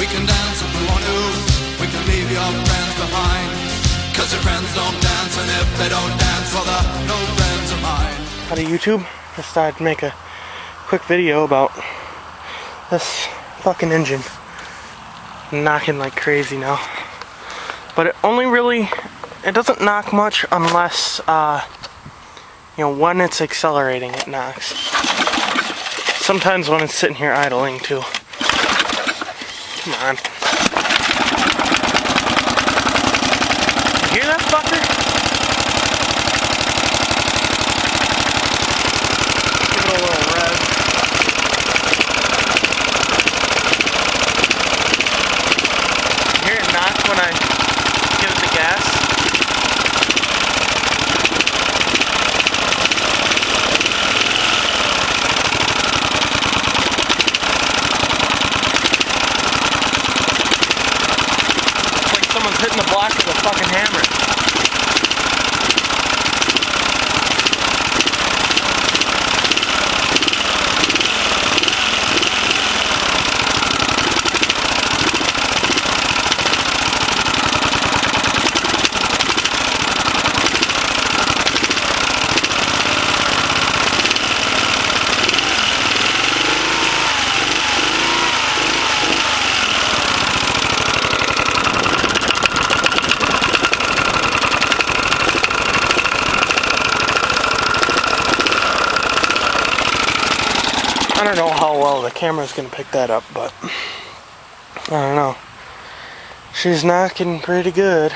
We can dance if we want to. We can leave your friends behind. Cause your friends don't dance, and if they don't dance, well, they're no friends of mine. Out of YouTube, I decided to make a quick video about this fucking engine knocking like crazy now. But it doesn't knock much unless, when it's accelerating, it knocks. Sometimes when it's sitting here idling too. Come on. You hear that fucker? Give it a little rev. You hear it knock when I give it the gas? Someone's hitting the block with a fucking hammer. I don't know how well the camera's gonna pick that up, but I don't know. She's knocking pretty good.